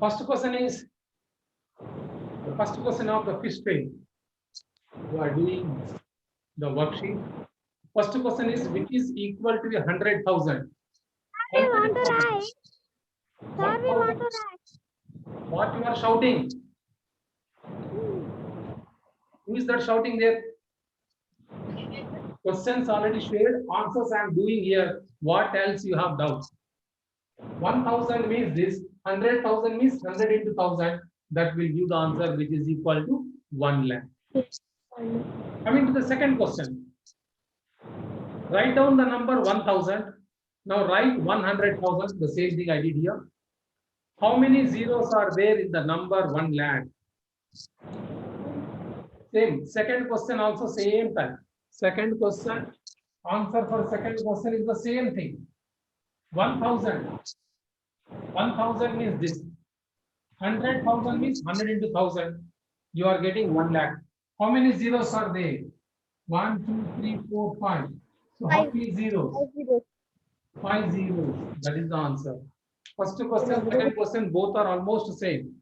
First question is the first question of the fifth page. You are doing the worksheet. First question is which is equal to 100,000. We want to write. Sir, we want to write. What you are shouting? Who is that shouting there? Questions already shared, answers I am doing here. What else you have doubts? 1,000 means this, 100,000 means 100 into 1,000. That will give the answer which is equal to 1 lakh. Coming to the second question. Write down the number 1,000. Now write 100,000. The same thing I did here. How many zeros are there in the number 1 lakh? Same. Second question also same time. Second question, answer for second question is the same thing. 1,000. 1,000 means this. 100,000 means 100 into 1,000. You are getting 1 lakh. How many zeros are there? 1, 2, 3, 4, 5. So how many zeros? 5 zeros. That is the answer. First question, second question, both are almost the same.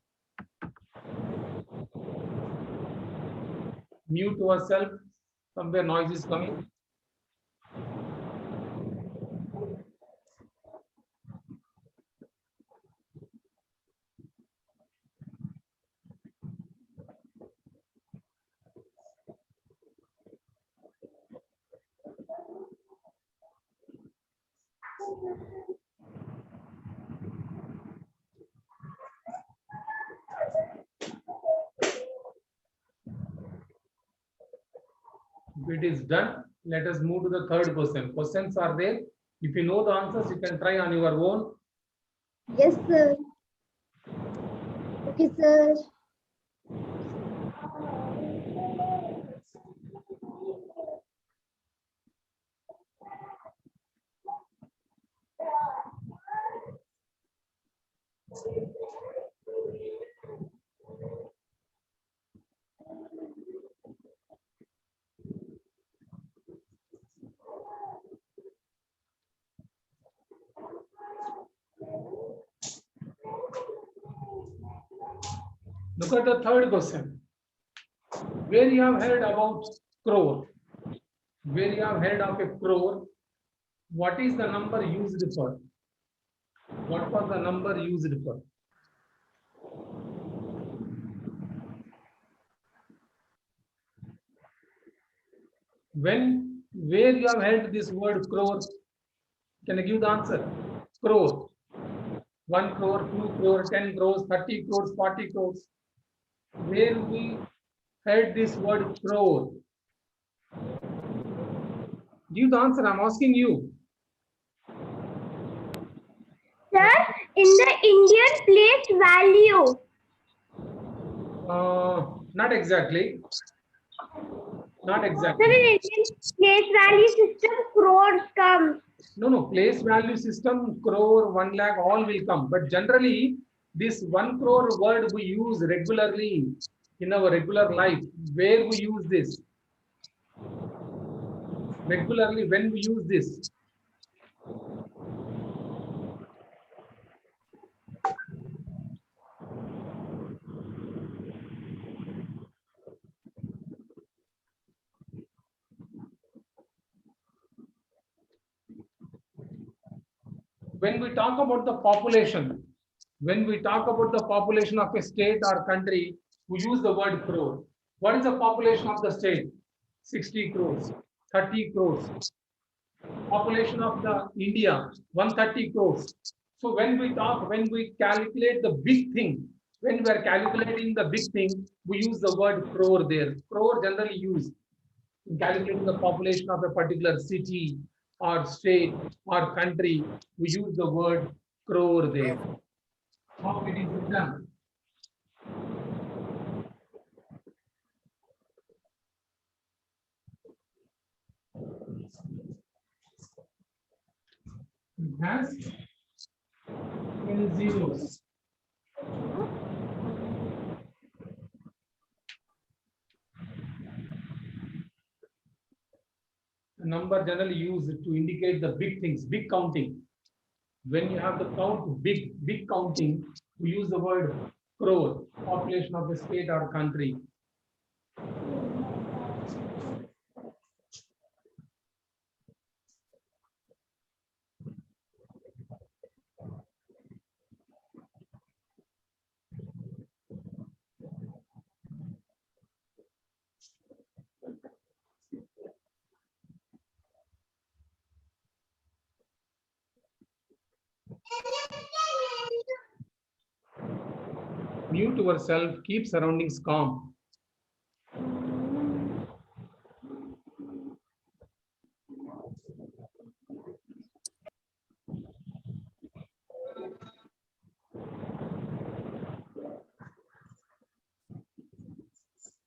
Mute yourself. Somewhere noise is coming. If it is done, let us move to the third question. Questions are there. If you know the answers, you can try on your own. Yes, sir. Okay, sir. Look at the third question. Where you have heard about crore? Where you have heard of a crore? What is the number used for? What was the number used for? Where you have heard this word crore? Can I give the answer? Crore. 1 crore, 2 crore, 10 crores, 30 crores, 40 crores. Where we heard this word crore? Give the answer. I'm asking you. Sir, in the Indian place value. Not exactly. Not Sir, exactly. in Indian place value system, crores come. No. Place value system, crore, 1 lakh, all will come. But generally, this 1 crore word we use regularly in our regular life. Where we use this? Regularly, when we use this? When we talk about the population, when we talk about the population of a state or country, we use the word crore. What is the population of the state? 60 crores, 30 crores. Population of the India, 130 crores. So when we calculate the big thing, when we are calculating the big thing, we use the word crore there. Crore generally used in calculating the population of a particular city or state or country, we use the word crore there. How it is done? It has many zeros. The number generally used to indicate the big things, big counting. when you have the count, big counting, we use the word crore, population of the state or country. Mute yourself, keep surroundings calm.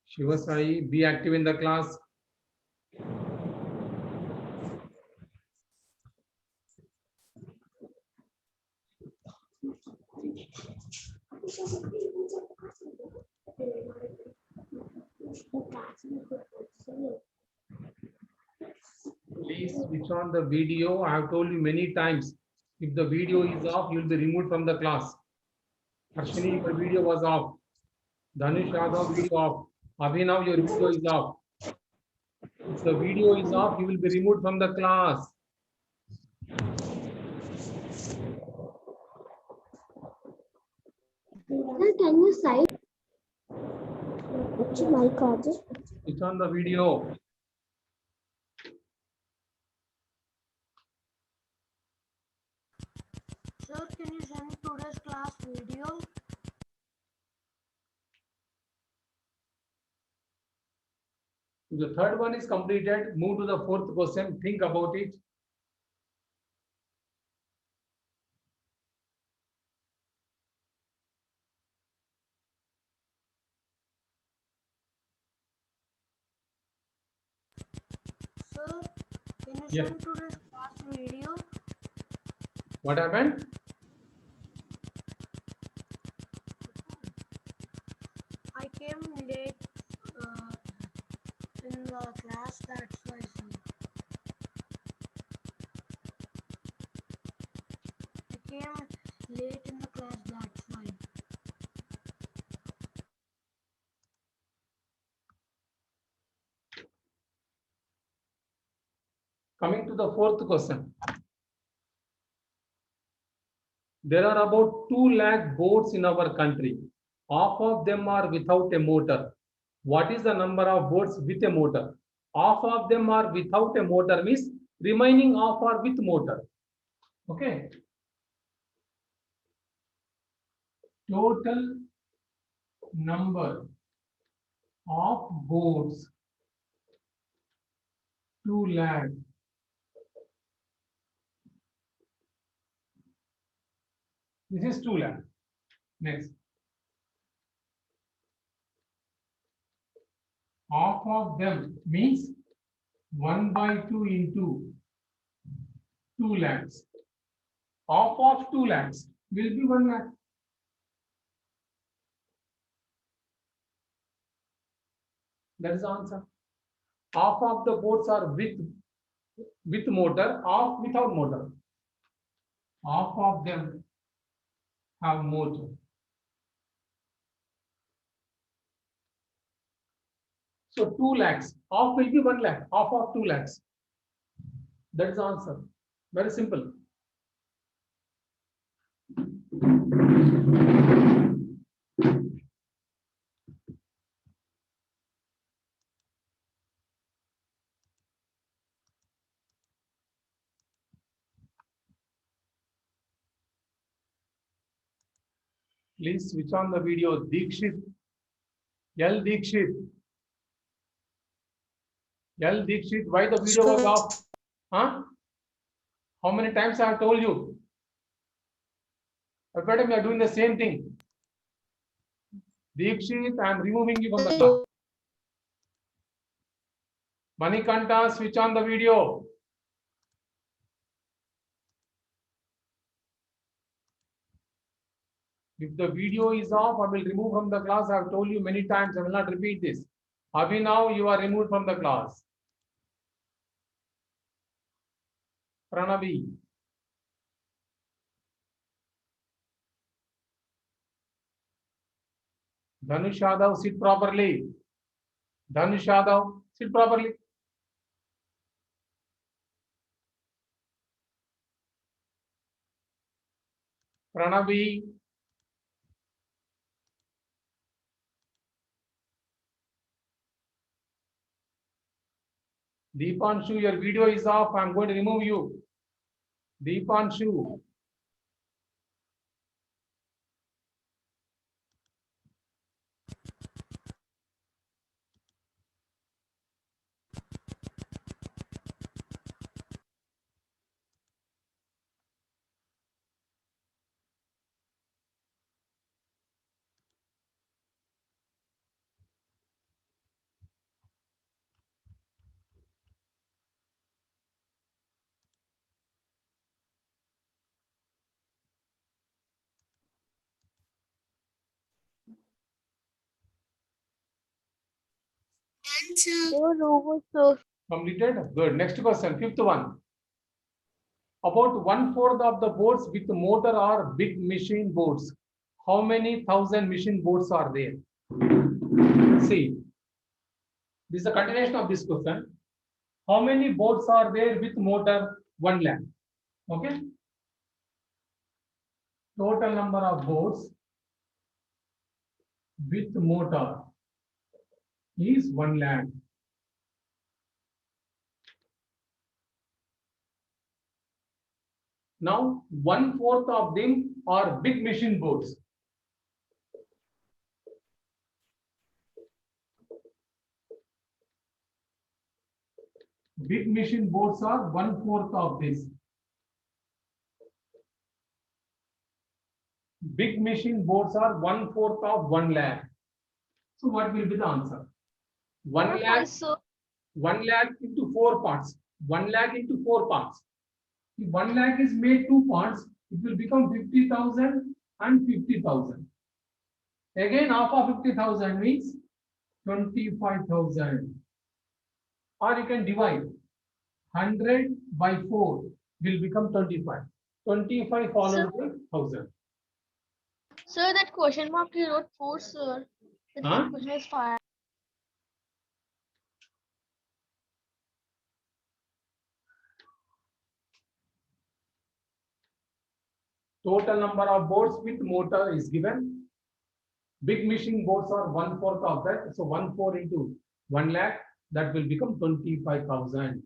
Shiva Sai, be active in the class. Please switch on the video. I have told you many times. If the video is off, you will be removed from the class. Harshini, your video was off. Dhanush Yadav, video off. Abhinav, your video is off. If the video is off, you will be removed from the class. Sir, can you cite which mic are they? Switch on the video. Sir, can you send today's class video? The third one is completed. Move to the fourth question. Think about it. Sir, can you Yeah. send today's class video? What happened? I came late in the class, that's why, sir. I came late in the class, that's why. Coming to the fourth question. There are about 2 lakh boats in our country. Half of them are without a motor. What is the number of boats with a motor? Half of them are without a motor means remaining half are with motor. Okay. Total number of boats 2 lakh. This is 2 lakh. Next. Half of them means 1/2 into 2 lakhs. Half of 2 lakhs will be 1 lakh. That is the answer. Half of the boats are with motor, half without motor. Half of them have motor. So 2 lakhs, half will be 1 lakh, half of 2 lakhs. That is the answer. Very simple. Please switch on the video. Dikshit. L Dikshit. L Dikshit, why the video was off? Huh? How many times I have told you? Every time you are doing the same thing. Dikshit, I am removing you from the class. Manikanta, switch on the video. If the video is off, I will remove from the class. I have told you many times. I will not repeat this. Abhinav, you are removed from the class. Pranavi. Dhanush Yadav, sit properly. Dhanush Yadav, sit properly. Pranavi. Deepanshu, your video is off. I'm going to remove you. Deepanshu. Four over so Completed? Good. Next question, fifth one. About 1/4 of the boards with motor are big machine boards. How many thousand machine boards are there? See, this is a continuation of this question. How many boards are there with motor? 1 lakh. Okay. Total number of boards with motor is 1 lakh. Now, 1/4 of them are big machine boards. Big machine boards are 1/4 of this. Big machine boards are 1/4 of 1 lakh. So what will be the answer? 1 lakh, 1 lakh into 4 parts. 1 lakh into 4 parts. If 1 lakh is made 2 parts, it will become 50,000 and 50,000. Again, half of 50,000 means 25,000. Or you can divide 100 by 4 will become 25. 25 followed by 1,000. Sir, that question mark you wrote 4, sir. That Huh? question is 5. Total number of boards with motor is given. Big machine boards are 1/4 of that. So 1/4 into 1 lakh, that will become 25,000.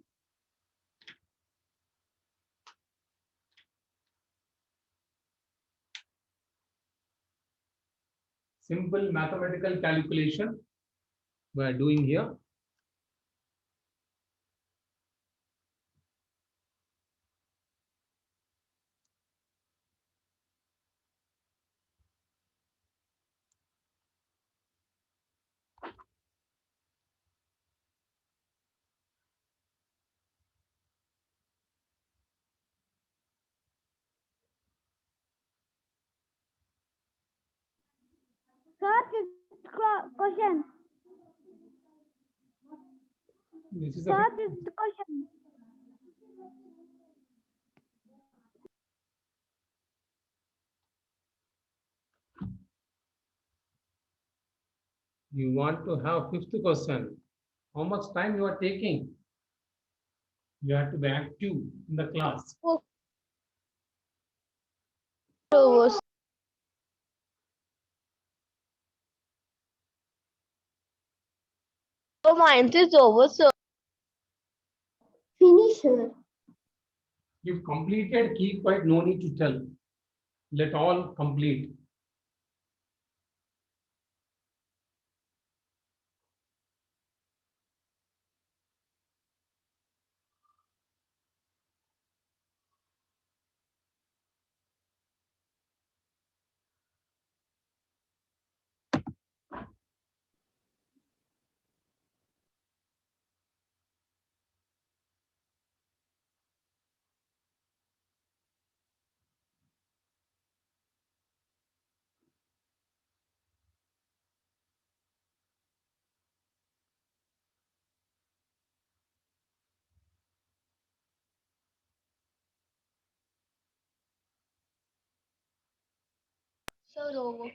Simple mathematical calculation we are doing here. sir, fifth question. This is Sir, a fifth question. you want to have fifth question. How much time you are taking? You have to be active in the class. Over. So mine is over, sir. Finish, sir. If completed, keep quiet, no need to tell. Let all complete. Sir, over.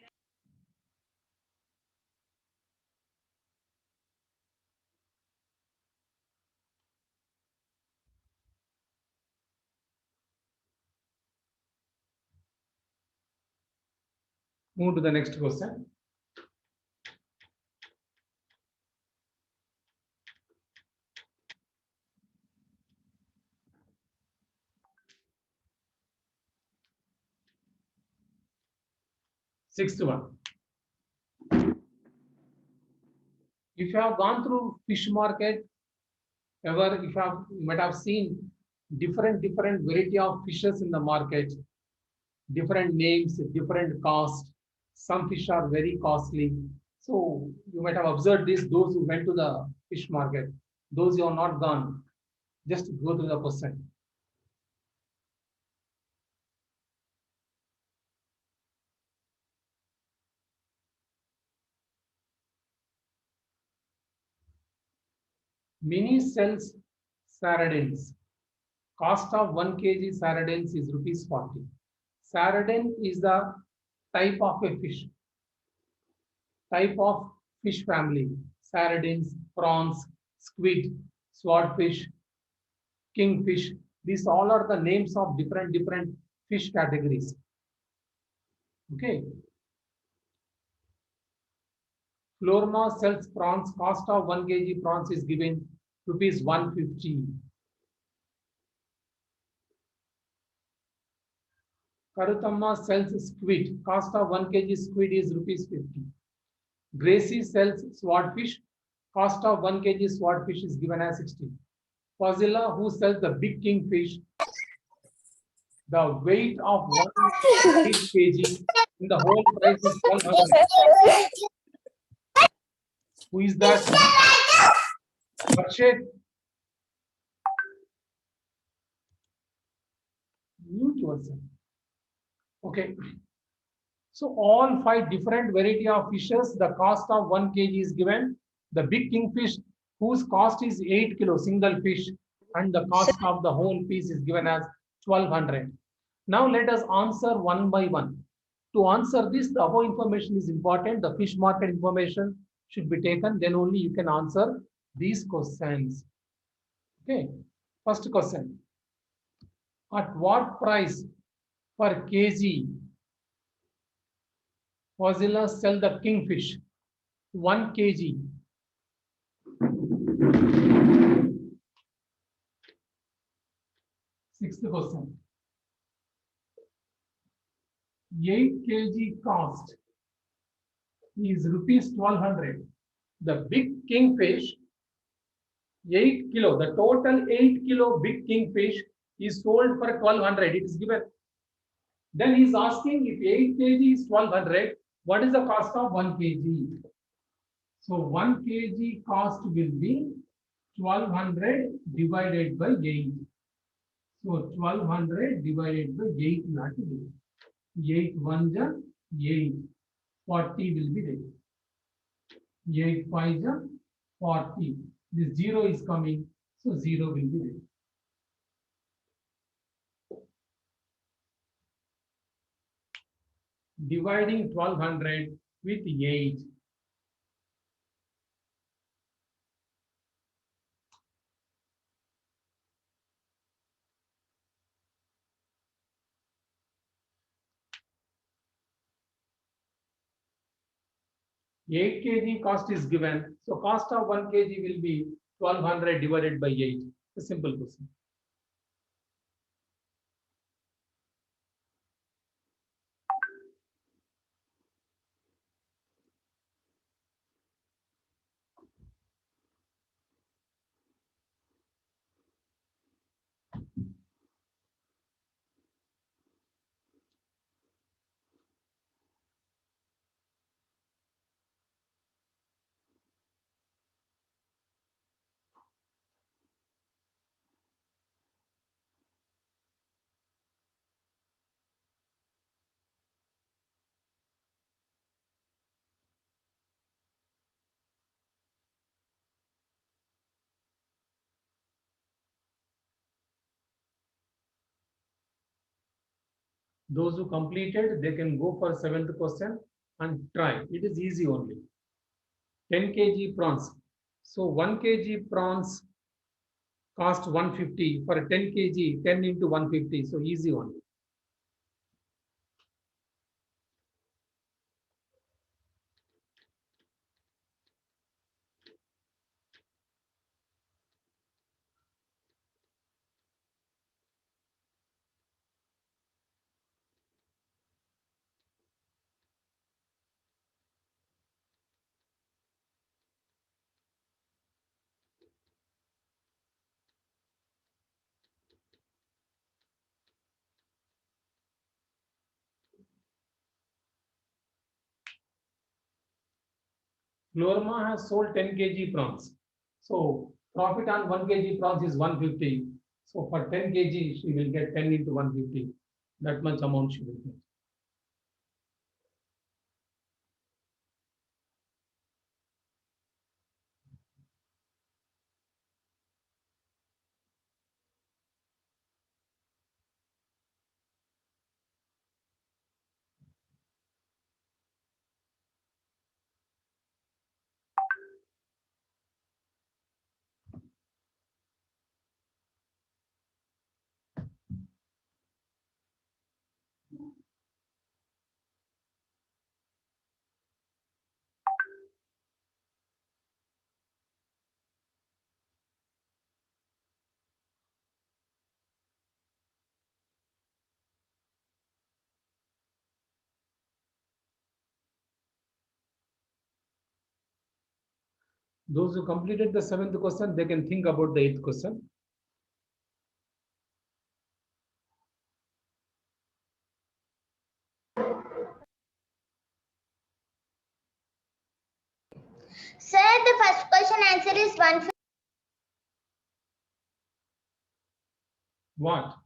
Move to the next question. Sixth one. If you have gone through fish market, ever if you might have seen different variety of fishes in the market, different names, different cost. Some fish are very costly. So you might have observed this, those who went to the fish market, those who are not gone, just go to the question. Mini cells sardines. Cost of 1 kg sardines is rupees 40. Sardine is the type of a fish, type of fish family. Sardines, prawns, squid, swordfish, kingfish. These all are the names of different fish categories. Okay. Florma sells prawns. Cost of 1 kg prawns is given rupees 150. Karuthamma sells squid. Cost of 1 kg squid is rupees 50. Gracie sells swordfish. Cost of 1 kg swordfish is given as 60. Fazila, who sells the big kingfish, the weight of 1 kg in the whole price is 100. Who is that? Akshay. Mute yourself. Okay. So all 5 different variety of fishes, the cost of 1 kg is given. The big kingfish, whose cost is 8 kilo, single fish, and the cost of the whole piece is given as 1200. Now let us answer one by one. To answer this, the above information is important. The fish market information should be taken. Then only you can answer these questions. Okay. First question. At what price per kg Fazila sell the kingfish? 1 kg. Sixth question. 8 kg cost is rupees 1200. The big kingfish, 8 kilo, the total 8 kilo big kingfish is sold for 1200. It is given. Then he is asking if 8 kg is 1200, what is the cost of 1 kg? So 1 kg cost will be 1200 divided by 8. So 1200 divided by 8 not to do. 8 1 ja 8. 40 will be there. 8 5 ja 40. This 0 is coming, so 0 will be there. Dividing 1200 with 8. Eight kg cost is given, so cost of 1 kg will be 1200 divided by 8. A simple question. Those who completed, they can go for 7th question and try. It is easy only. 10 kg prawns. So 1 kg prawns cost 150. For 10 kg, 10 into 150. So easy only. Florma has sold 10 kg prawns. So profit on 1 kg prawns is 150. So for 10 kg, she will get 10 into 150. That much amount she will get. Those who completed the 7th question, they can think about the 8th question. Sir, the first question answer is 150. What?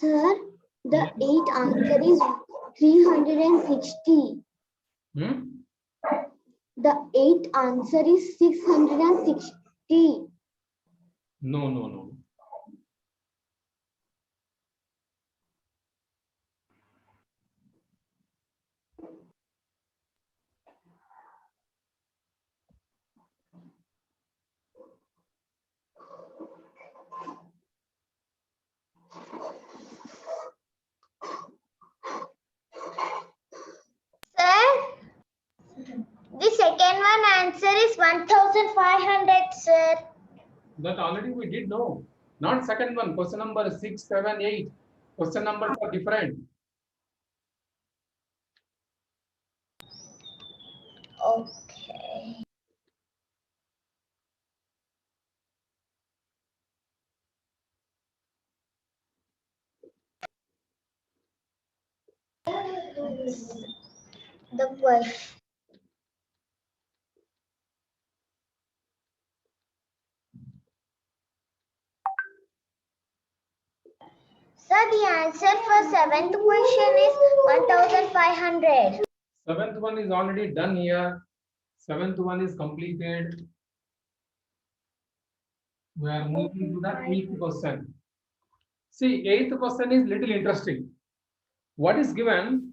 Sir, the 8th answer is 360. Hmm? The 8th answer is 660. No, no, no. Sir, the second one answer is 1500, sir. That already we did know. Not second one. Question number 6, 7, 8. Question numbers are different. Okay. The question. Sir, the answer for 7th question is 1500. 7th one is already done here. 7th one is completed. We are moving to the 8th question. See, 8th question is little interesting. What is given?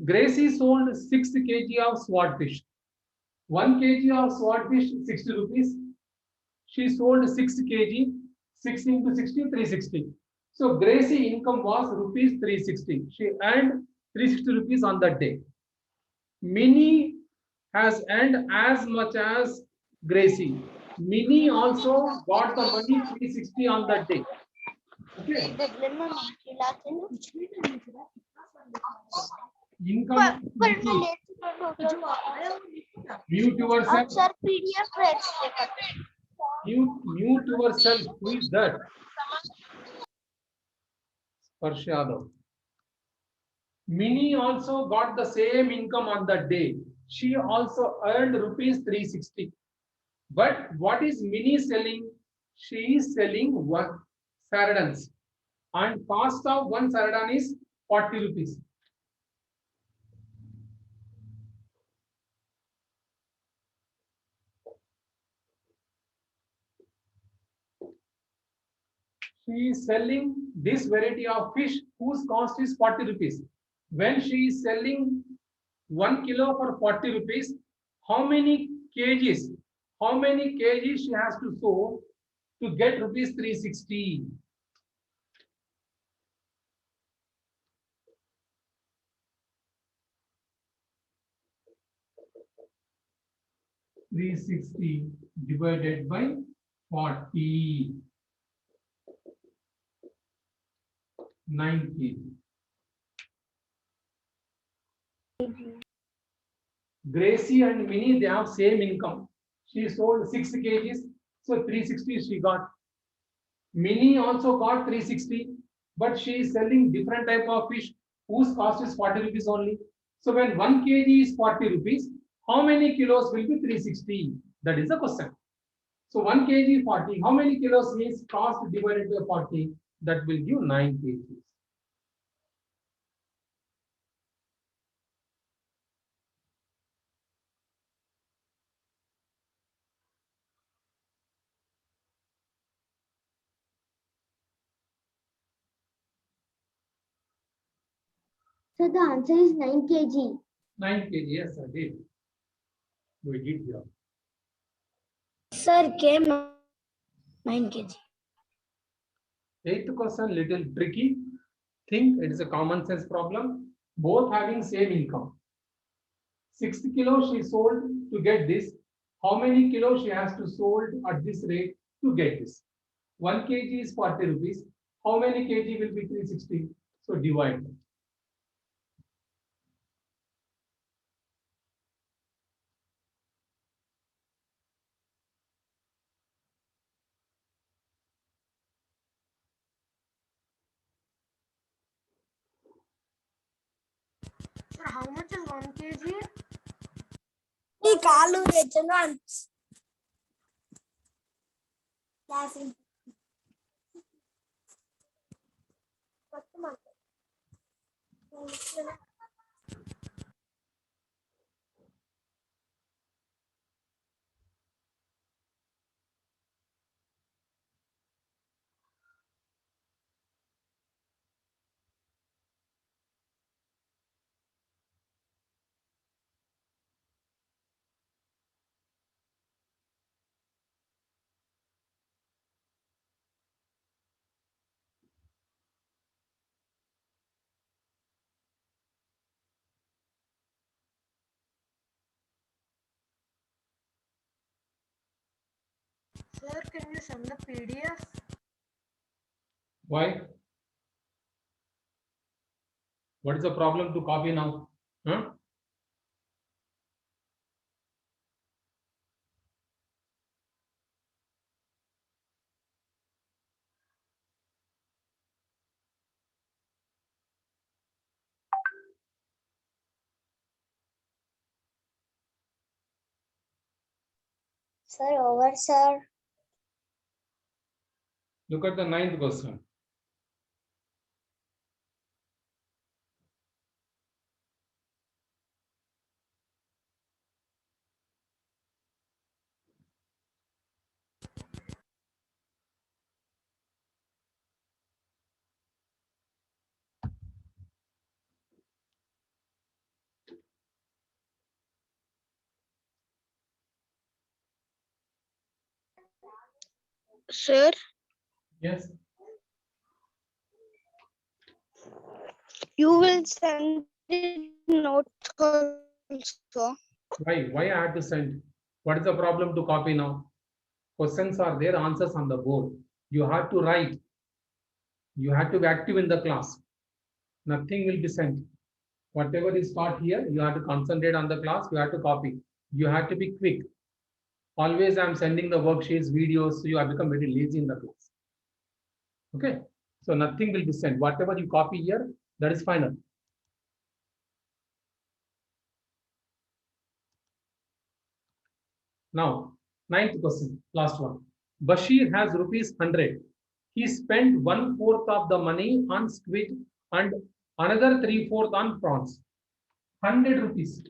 Gracie sold 6 kg of swordfish. 1 kg of swordfish, 60 rupees. She sold 6 kg, 6 into 60, 360. So Gracie income was rupees 360. She earned 360 rupees on that day. Minnie has earned as much as Gracie. Minnie also got the money 360 on that day. Okay. Income. Mute yourself. Sir, PDF Mute yourself. Who is that? Sparsh Yadav. Minnie also got the same income on that day. She also earned rupees 360. But what is Minnie selling? she is selling 1 sardines and cost of 1 sardine is 40 rupees. She is selling this variety of fish whose cost is 40 rupees. When she is selling 1 kilo for 40 rupees, how many kgs? How many kgs she has to sow to get rupees 360? Three 60 divided by 40. 9 kg. Gracie and Minnie, they have same income. She sold 6 kgs, so 360 she got. Minnie also got 360, but she is selling different type of fish whose cost is 40 rupees only. So when 1 kg is 40 rupees, how many kilos will be 360? That is the question. So 1 kg 40, how many kilos means cost divided by 40? That will give 9 kgs. So the answer is 9 kg. 9 kg, yes, I did. We did here. Sir, came 9 kg. Eighth question, little tricky. Think it is a common sense problem. Both having same income. 60 kilos she sold to get this. How many kilos she has to sold at this rate to get this? 1 kg is 40 rupees. How many kg will be 360? So divide. Sir, how much is 1 kg? ఈ కాలు తెచ్చను Sir, can you send the PDF? Why? What is the problem to copy now? Huh? Sir, over, sir. Look at the 9th question. Sir, Yes. you will send the note also. Why? Why I had to send? What is the problem to copy now? Questions are there, answers on the board. You have to write. You have to be active in the class. Nothing will be sent. Whatever is taught here, you have to concentrate on the class. You have to copy. You have to be quick. Always I'm sending the worksheets, videos, so you have become very lazy in the class. Okay. So nothing will be sent. Whatever you copy here, that is final. Now, 9th question, last one. Bashir has rupees 100. He spent 1/4 of the money on squid and another 3/4 on prawns. 100 rupees.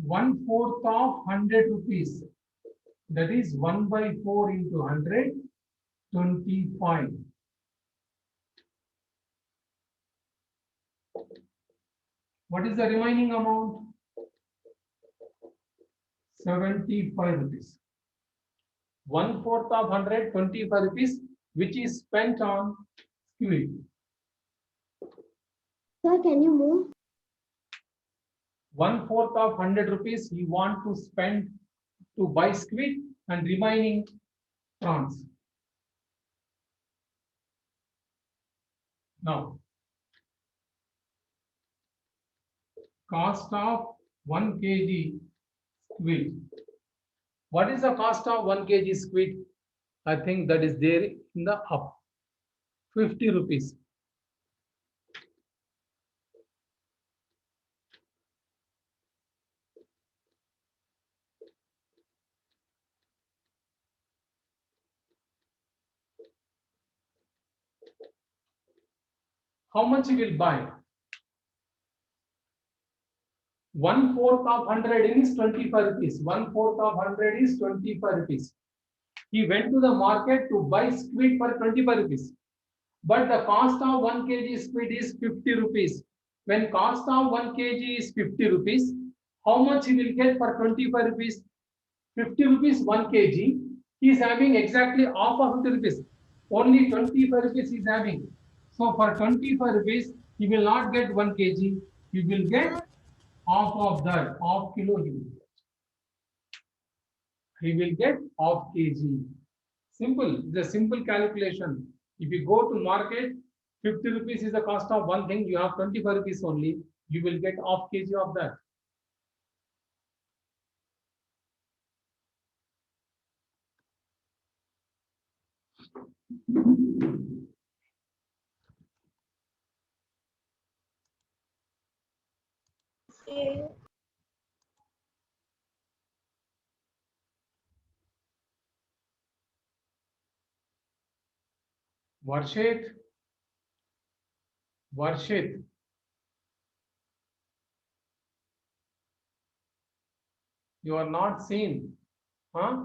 1/4 of 100 rupees. That is 1/4 into 100, 25. What is the remaining amount? 75 rupees. 1/4 of 100, 25 rupees, which is spent on squid. Sir, can you move? 1/4 of 100 rupees he want to spend to buy squid and remaining prawns. Now, cost of 1 kg squid. What is the cost of 1 kg squid? I think that is there in the up. 50 rupees. How much he will buy? 1/4 of 100 is 25 rupees. 1/4 of 100 is 25 rupees. He went to the market to buy squid for 25 rupees. But the cost of 1 kg squid is 50 rupees. When cost of 1 kg is 50 rupees, how much he will get for 25 rupees? 50 rupees 1 kg. He is having exactly half of 50 rupees. Only 25 rupees he is having. So for 25 rupees, he will not get 1 kg. He will get half of that, half kilo he will get. He will get half kg. Simple, the simple calculation. If you go to market, 50 rupees is the cost of one thing, you have 25 rupees only, you will get half kg of that. Varshit, Varshit, you are not seen, huh?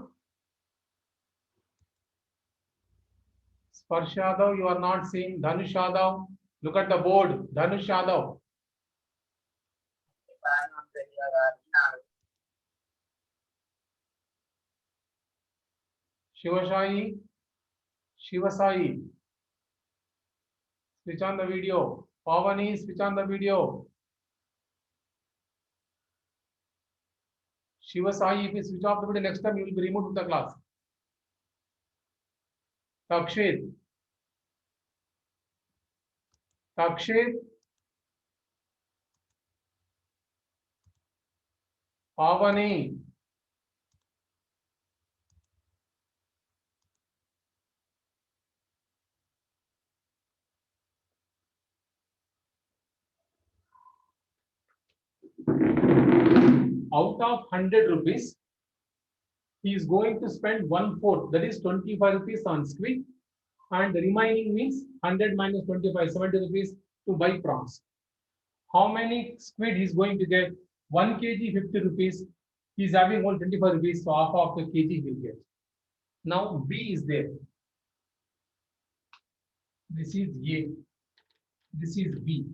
Sparsh Yadav, you are not seen. Dhanush Yadav, look at the board. Dhanush Yadav. Shivasai, Shivasai, switch on the video. Pavani, switch on the video. Shivasai, if you switch off the video next time, you will be removed from the class. Takshit, Takshit, Pavani, out of 100 rupees, he is going to spend 1/4, that is 25 rupees on squid, and the remaining means 100 minus 25, 70 rupees to buy prawns. How many squid he is going to get? 1 kg 50 rupees. He is having only 25 rupees, so half of the kg he will get. Now B is there. This is A. This is B.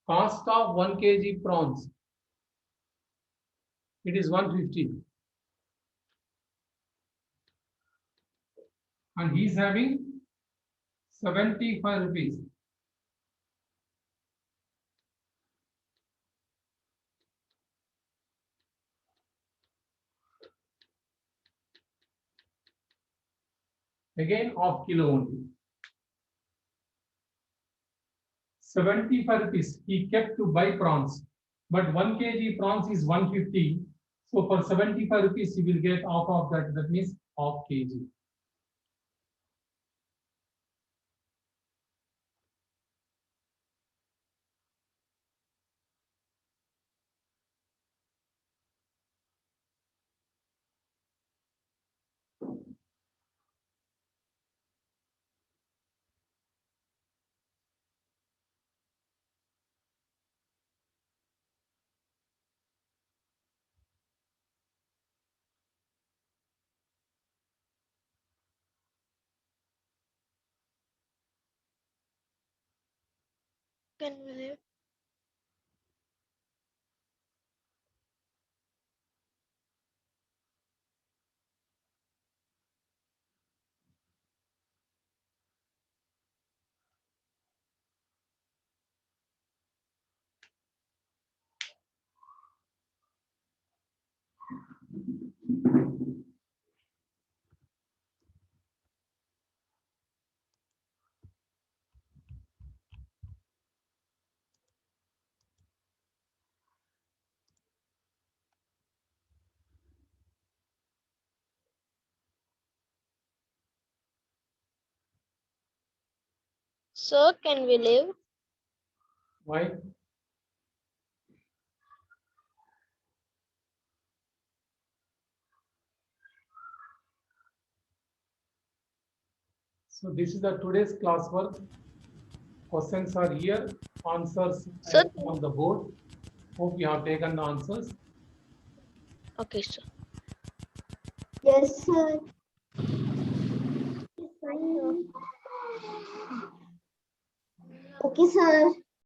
Cost of 1 kg prawns. It is 150. And he is having 75 rupees. Again, half kilo only. 75 rupees he kept to buy prawns, but 1 kg prawns is 150. So for 75 rupees, he will get half of that. That means half kg. can we live? Sir, can we live? Why? So this is the today's classwork. Questions are here, answers Sir. on the board. Hope you have taken the answers. Okay, sir. Yes, sir. Okay, sir.